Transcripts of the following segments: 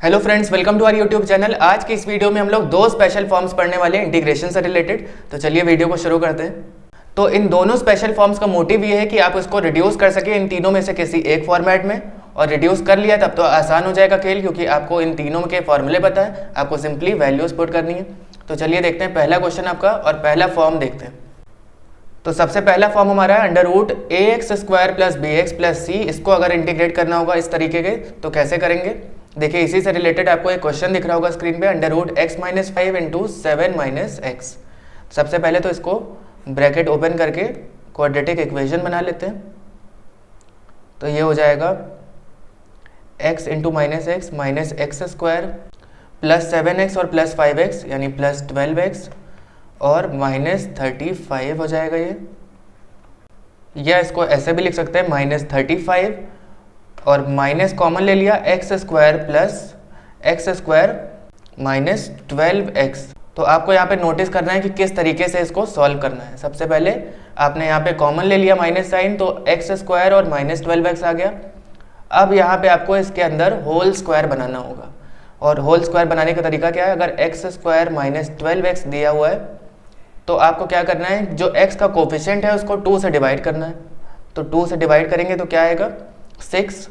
Hello friends, welcome to our YouTube channel. आज की इस वीडियो में हम लोग दो स्पेशल फॉर्म्स पढ़ने वाले हैं इंटीग्रेशन से रिलेटेड। तो चलिए वीडियो को शुरू करते हैं। तो इन दोनों स्पेशल फॉर्म्स का मोटिव ये है कि आप उसको रिड्यूस कर सके इन तीनों में से किसी एक फॉर्मेट में, और रिड्यूस कर लिया तब तो आसान हो जाएगा खेल, क्योंकि आपको इन तीनों के फॉर्मूले पता है, आपको सिंपली वैल्यूज पुट करनी है। तो चलिए देखते हैं पहला क्वेश्चन आपका, और पहला फॉर्म देखते हैं। तो सबसे पहला फॉर्म हमारा है under root a x square plus b x plus c. इसको अगर इंटीग्रेट करना होगा इस तरीके के तो कैसे करेंगे, देखिए इसी से रिलेटेड आपको एक क्वेश्चन दिख रहा होगा स्क्रीन पे, under root X minus 5 into 7 minus X. सबसे पहले तो इसको ब्रैकेट ओपन करके क्वाड्रेटिक इक्वेशन बना लेते हैं। तो ये हो जाएगा x into minus X square plus 7x और प्लस 5x यानी प्लस 12x और माइनस 35 हो जाएगा ये, या इसको ऐसे भी लिख सकते हैं माइनस 35 और माइनस कॉमन ले लिया x square plus x square minus 12x। तो आपको यहाँ पे नोटिस करना है कि किस तरीके से इसको सॉल्व करना है। सबसे पहले आपने यहाँ पे कॉमन ले लिया माइनस साइन, तो एक्स स्क्वायर और माइनस 12x आ गया। अब यहाँ पे आपको इसके अंदर होल स्क्वायर बनाना होगा, और होल स्क्वायर बनाने का तरीका क्या है, अगर एक्स स्क्वायर माइनस 12x दिया हुआ है तो आपको क्या करना है, जो x का कोफिशिएंट है उसको 2 से डिवाइड करना है। तो 2 से डिवाइड करेंगे तो क्या आएगा 6।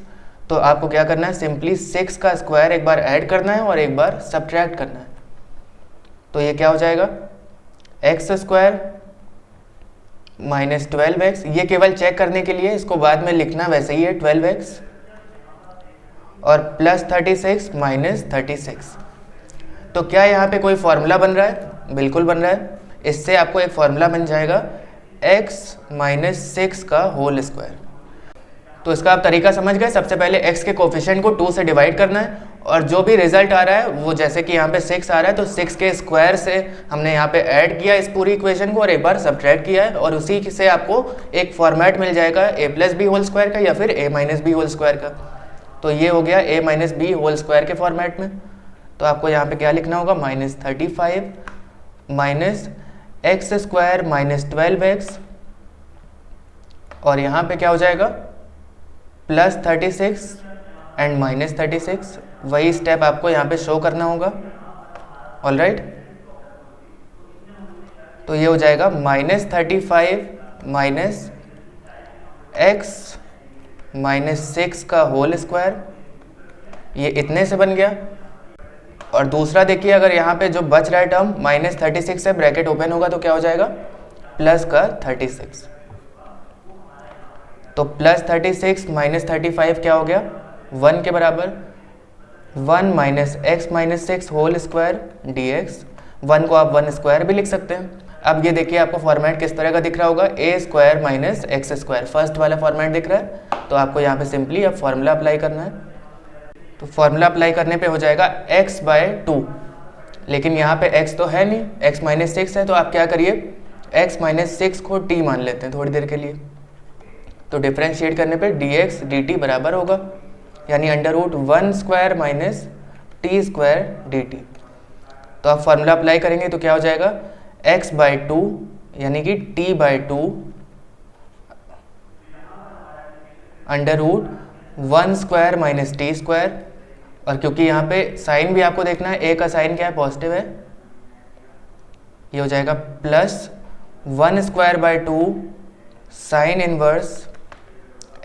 तो आपको क्या करना है, सिंपली 6 का स्क्वायर एक बार ऐड करना है और एक बार सब्ट्रैक्ट करना है। तो ये क्या हो जाएगा एक्स स्क्वायर माइनस 12x। ये केवल चेक करने के लिए, इसको बाद में लिखना वैसे ही है 12x, और प्लस 36 माइनस 36। तो क्या यहाँ पे कोई फॉर्मूला बन रहा है, बिल्कुल बन रहा है। इससे आपको एक फॉर्मूला बन जाएगा x माइनस 6 का होल स्क्वायर। तो इसका आप तरीका समझ गए। सबसे पहले x के कोफिशिएंट को 2 से डिवाइड करना है, और जो भी रिजल्ट आ रहा है वो, जैसे कि यहाँ पे 6 आ रहा है तो 6 के स्क्वायर से हमने यहाँ पे ऐड किया इस पूरी इक्वेशन को और एक बार सब्ट्रैक्ट किया है, और उसी से आपको एक फॉर्मेट मिल जाएगा a plus B whole square का या फिर a minus B whole square का। तो ये हो गया a minus B whole square के फॉर्मेट में। तो आपको यहाँ पे क्या लिखना होगा, minus 35 minus X square minus 12x, और यहाँ पे क्या हो जाएगा प्लस 36 एंड माइनस 36। वही स्टेप आपको यहाँ पे शो करना होगा। ऑलराइट, तो ये हो जाएगा माइनस 35 माइनस एक्स माइनस 6 का होल स्क्वायर, ये इतने से बन गया। और दूसरा देखिए, अगर यहाँ पे जो बच रहा है टर्म माइनस 36 से ब्रैकेट ओपन होगा तो क्या हो जाएगा प्लस का 36। तो प्लस 36 माइनस 35 क्या हो गया 1 के बराबर। 1 minus X minus 6 whole square dx। 1 को आप 1 स्क्वायर भी लिख सकते हैं। अब ये देखिए आपको फॉर्मेट किस तरह का दिख रहा होगा, a square minus X square, first वाला फॉर्मेट दिख रहा है। तो आपको यहाँ पे सिंपली अब फॉर्मूला अप्लाई करना है। तो फॉर्मूला अप्लाई करने पे हो जाएगा x बाय 2, लेकिन यहाँ पे x तो है नहीं, x माइनस 6 है। तो आप क्या करिए, x माइनस 6 को t मान लेते हैं थोड़ी देर के लिए। तो डिफरेंशिएट करने पे dx dt बराबर होगा, यानी under root 1 square minus T square dt। तो आप फॉर्मूला अप्लाई करेंगे तो क्या हो जाएगा x बाय 2 यानी कि t by 2 under root 1 square minus T square. और क्योंकि यहाँ पे साइन भी आपको देखना है, a का साइन क्या है, पॉजिटिव है, ये हो जाएगा plus 1 square by 2 sine inverse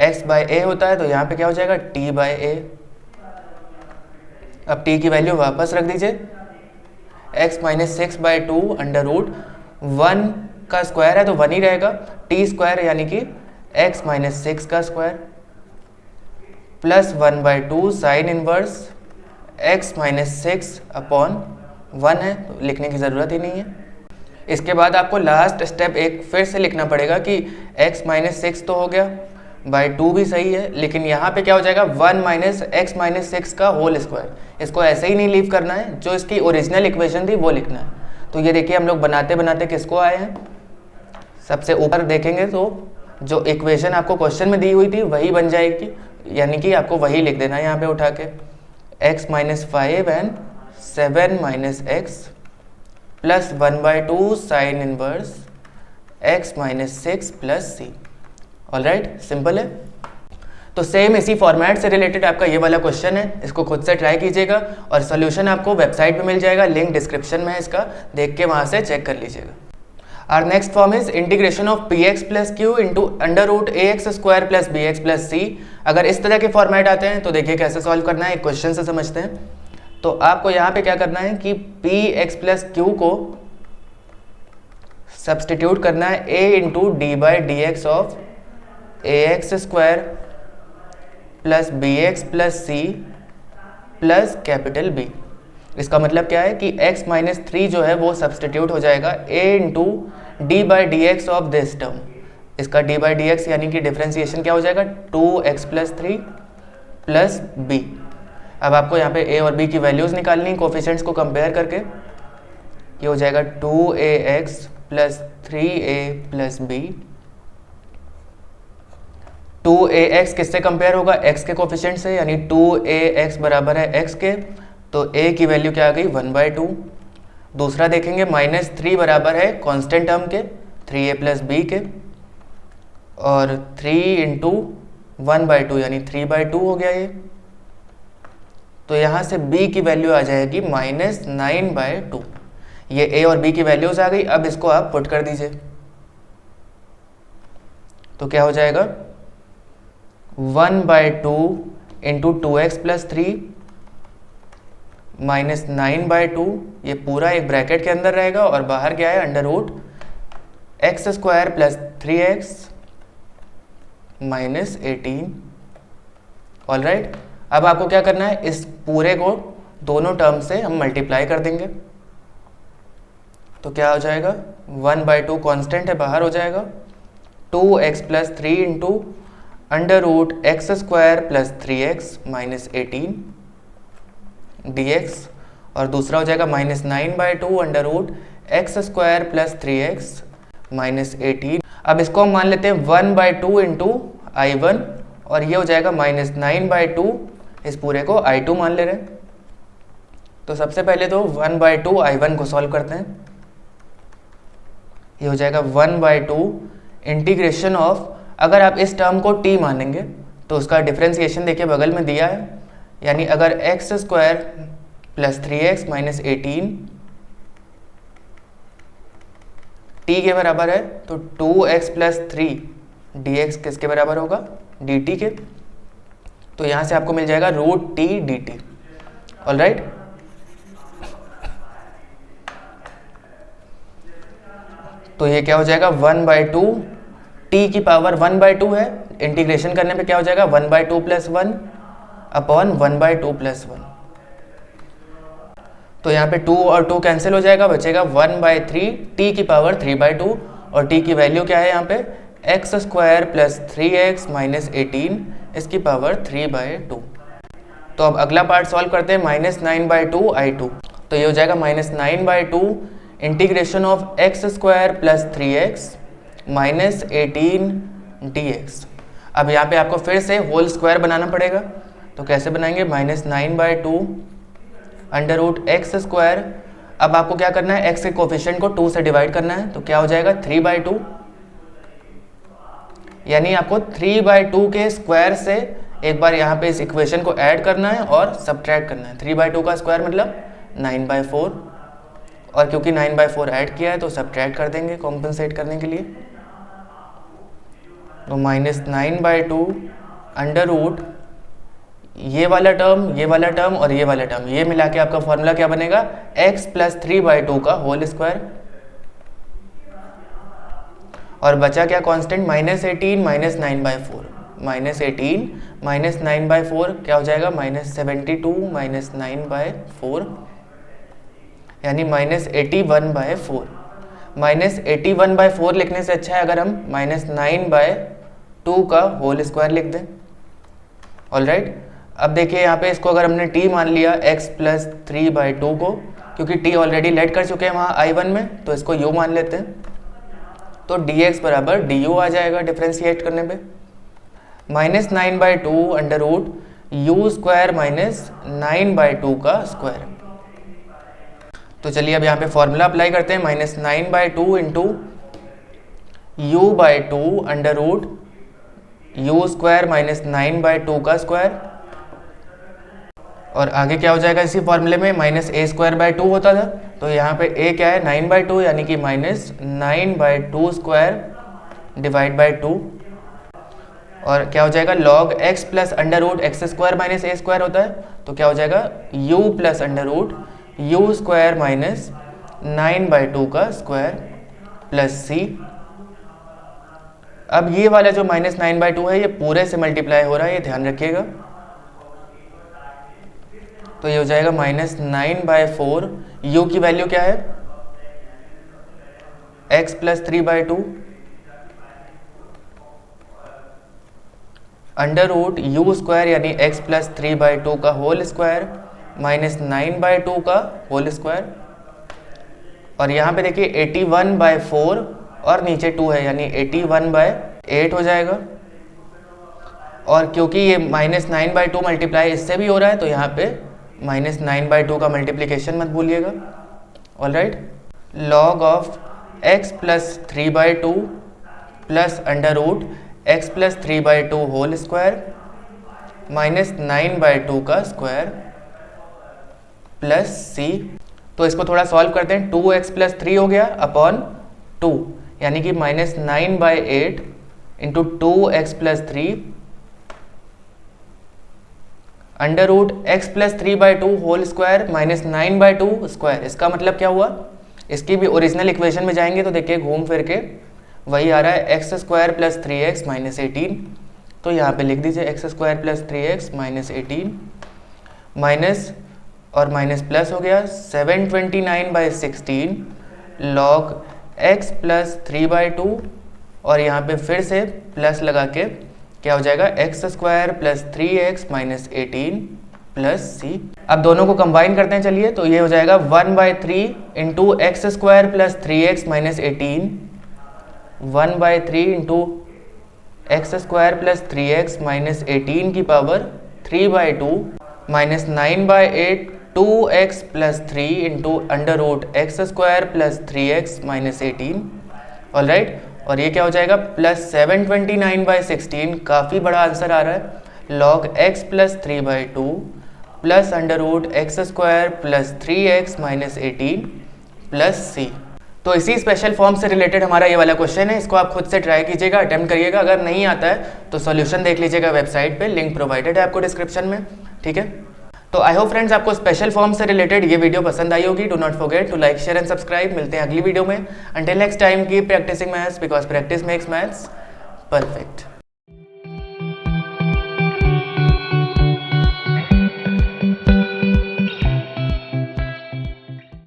x by a होता है। तो यहाँ पे क्या हो जाएगा t बाय a। अब t की वैल्यू वापस रख दीजिए, x minus 6 by 2 under root 1 का स्क्वायर है तो 1 ही रहेगा, t स्क्वायर यानी कि x माइनस 6 का square plus 1 by 2 sine inverse x minus 6 upon 1 है, तो लिखने की ज़रूरत ही नहीं है। इसके बाद आपको लास्ट स्टेप एक फिर से लिखना पड़ेगा कि x माइनस 6 तो हो गया, बाय 2 भी सही है, लेकिन यहाँ पे क्या हो जाएगा 1 माइनस एक्स माइनस 6 का होल स्क्वायर। इसको ऐसे ही नहीं लीव करना है, जो इसकी ओरिजिनल इक्वेशन थी वो लिखना है। तो ये देखिए हम लोग बनाते बनाते किसको आए हैं, सबसे ऊपर देखेंगे तो जो इक्वेशन आपको क्वेश्चन में दी हुई थी वही बन जाएगी, यानी कि आपको वही लिख देना है यहाँ पे उठा के, x minus 5 and 7 minus X plus 1 by 2 sine inverse x minus 6 plus C. Alright, simple है। तो सेम इसी फॉर्मेट से रिलेटेड आपका ये वाला क्वेश्चन है, इसको खुद से ट्राई कीजिएगा और सोल्यूशन आपको वेबसाइट पे मिल जाएगा, लिंक डिस्क्रिप्शन में है इसका, देख के वहाँ से चेक कर लीजिएगा। Our next form is integration of px plus q into under root ax square plus bx plus c। अगर इस तरह के फॉर्मेट आते हैं तो देखिए कैसे सॉल्व करना है, एक क्वेश्चन से समझते हैं। तो आपको यहाँ पे क्या करना है कि px प्लस क्यू को सब्सटीट्यूट करना है a into D by D x of ax square plus bx plus c plus capital B। इसका मतलब क्या है कि x माइनस 3 जो है वो सब्सटीट्यूट हो जाएगा a into D by D x of this term. इसका d बाई डी एक्स यानी कि डिफ्रेंसिएशन क्या हो जाएगा 2x प्लस 3 प्लस b। अब आपको यहाँ पे a और b की वैल्यूज़ निकालनी, कोफिशिएंट्स को कंपेयर करके। ये हो जाएगा 2ax plus 3a plus b। 2ax किससे कंपेयर होगा, x के कोफिशिएंट से, यानी 2ax बराबर है x के, तो a की वैल्यू क्या आ गई 1/2। दूसरा देखेंगे माइनस 3 बराबर है कांस्टेंट टर्म के 3a प्लस b के, और 3 इंटू 1/2 यानी 3/2 हो गया ये। तो यहाँ से b की वैल्यू आ जाएगी -9/2। ये a और b की वैल्यूज आ गई। अब इसको आप पुट कर दीजिए तो क्या हो जाएगा 1/2 इंटू 2x प्लस 3 -9/2, ये पूरा एक ब्रैकेट के अंदर रहेगा और बाहर क्या है under root x square plus 3x minus 18। All right, अब आपको क्या करना है, इस पूरे को दोनों टर्म से हम मल्टीप्लाई कर देंगे। तो क्या हो जाएगा 1/2 कांस्टेंट है, बाहर हो जाएगा 2x plus 3 into under root x square plus 3x minus 18 dx, और दूसरा हो जाएगा -9/2 under root x square plus 3x minus 18। अब इसको हम मान लेते हैं 1/2 इंटू I1, और ये हो जाएगा -9/2, इस पूरे को I2 मान ले रहे हैं। तो सबसे पहले तो 1/2 I1 को सॉल्व करते हैं। ये हो जाएगा 1/2 इंटीग्रेशन ऑफ, अगर आप इस टर्म को t मानेंगे तो उसका डिफ्रेंसिएशन देखिए बगल में दिया है, यानी अगर x square plus 3x minus 18 t के बराबर है तो 2x प्लस 3 dx किसके बराबर होगा dt के। तो यहाँ से आपको मिल जाएगा root t dt। All right, तो ये क्या हो जाएगा 1/2, t की पावर 1/2 है, इंटीग्रेशन करने पे क्या हो जाएगा 1/2 प्लस 1 अपॉन 1/2 प्लस 1। तो यहाँ पे 2 और 2 कैंसिल हो जाएगा, बचेगा 1/3 t की पावर 3/2, और t की वैल्यू क्या है यहाँ पे x square plus 3x minus 18 इसकी पावर 3/2। तो अब अगला पार्ट सॉल्व करते हैं, -9/2 I2। तो ये हो जाएगा -9/2 integration of x square plus 3x minus 18 dx। अब यहाँ पे आपको फिर से होल स्क्वायर बनाना पड़ेगा। तो कैसे बनाएंगे, -9/2 अंडर रूट एक्स स्क्वायर। अब आपको क्या करना है, x के कोफिशिएंट को 2 से डिवाइड करना है, तो क्या हो जाएगा 3/2, यानी आपको 3/2 के स्क्वायर से एक बार यहाँ पे इस इक्वेशन को ऐड करना है और सब्ट्रैक्ट करना है। 3/2 का स्क्वायर मतलब 9/4, और क्योंकि 9/4 ऐड किया है तो सब्ट्रैक्ट कर देंगे कॉम्पनसेट करने के लिए। तो -9/2 अंडर रूट ये वाला टर्म, ये वाला टर्म और ये वाला टर्म, ये मिला के आपका फॉर्मूला क्या बनेगा x प्लस 3/2 का होल स्क्वायर, और बचा क्या कांस्टेंट -18 माइनस 9/4, -18 माइनस 9/4 क्या हो जाएगा -72 माइनस 9/4, यानी -81/4। -81/4 लिखने से अच्छा है अगर हम -9/2 का होल स्क्वायर लिख दें। ऑल राइट, अब देखिए यहाँ पे इसको अगर हमने t मान लिया x प्लस 3/2 को, क्योंकि t ऑलरेडी लेट कर चुके हैं वहाँ I1 में, तो इसको u मान लेते हैं। तो dx बराबर du आ जाएगा डिफ्रेंशिएट करने पे, -9/2 under root u square minus 9/2 का स्क्वायर। तो चलिए अब यहाँ पे फॉर्मूला अप्लाई करते हैं, -9/2 into u/2 under root you square minus 9/2 का स्क्वायर, और आगे क्या हो जाएगा इसी फॉर्मूले में माइनस ए स्क्वायर बाय 2 होता था, तो यहाँ पे ए क्या है 9/2 यानी कि माइनस 9/2 स्क्वायर डिवाइड बाय 2, और क्या हो जाएगा log x plus under root x square minus a square होता है, तो क्या हो जाएगा u plus under root you square minus 9/2 का स्क्वायर प्लस c। अब ये वाला जो माइनस 9/2 है ये पूरे से मल्टीप्लाई हो रहा है, ये ध्यान रखिएगा, तो ये हो जाएगा माइनस 9/4, u की वैल्यू क्या है x plus 3/2 under root you square यानी x प्लस 3/2 का होल स्क्वायर माइनस 9/2 का होल स्क्वायर, और यहाँ पे देखिए 81/4 और नीचे 2 है यानी 81/8 हो जाएगा, और क्योंकि ये माइनस 9/2 मल्टीप्लाई इससे भी हो रहा है तो यहाँ पे माइनस 9/2 का मल्टीप्लिकेशन मत भूलिएगा। Alright, log of x plus 3/2 plus under root x plus 3/2 whole square minus 9/2 का स्क्वायर प्लस c। तो इसको थोड़ा सॉल्व करते हैं, 2x प्लस 3 हो गया अपॉन 2 यानी कि minus 9/8 into 2x plus 3 under root x plus 3/2 whole square minus 9/2 square. इसका मतलब क्या हुआ, इसकी भी ओरिजिनल इक्वेशन में जाएंगे तो देखिए घूम फिर के वही आ रहा है x square plus 3x minus 18, तो यहाँ पे लिख दीजिए x square plus 3x minus 18 minus और माइनस प्लस हो गया 729/16 लॉग x प्लस 3/2, और यहाँ पे फिर से प्लस लगा के क्या हो जाएगा x square plus 3x minus 18 plus c। अब दोनों को कंबाइन करते हैं चलिए, तो ये हो जाएगा 1/3 into X square plus 3x minus 18 1/3 into X square plus 3x minus 18 की power 3/2 minus 9/8 2x plus 3 into under root x square plus 3x minus 18। Alright, और ये क्या हो जाएगा प्लस 729/16, काफ़ी बड़ा आंसर आ रहा है, log x plus 3/2 plus under root x square plus 3x minus 18 plus c। तो इसी स्पेशल फॉर्म से रिलेटेड हमारा ये वाला क्वेश्चन है, इसको आप खुद से ट्राई कीजिएगा, अटेम्प्ट करिएगा, अगर नहीं आता है तो सॉल्यूशन देख लीजिएगा वेबसाइट पे, लिंक प्रोवाइडेड है आपको डिस्क्रिप्शन में, ठीक है। तो आई होप फ्रेंड्स आपको स्पेशल फॉर्म से रिलेटेड ये वीडियो पसंद आई होगी। Do not forget to like share and subscribe. मिलते हैं अगली वीडियो में। Until next time keep practising maths because practice makes maths perfect.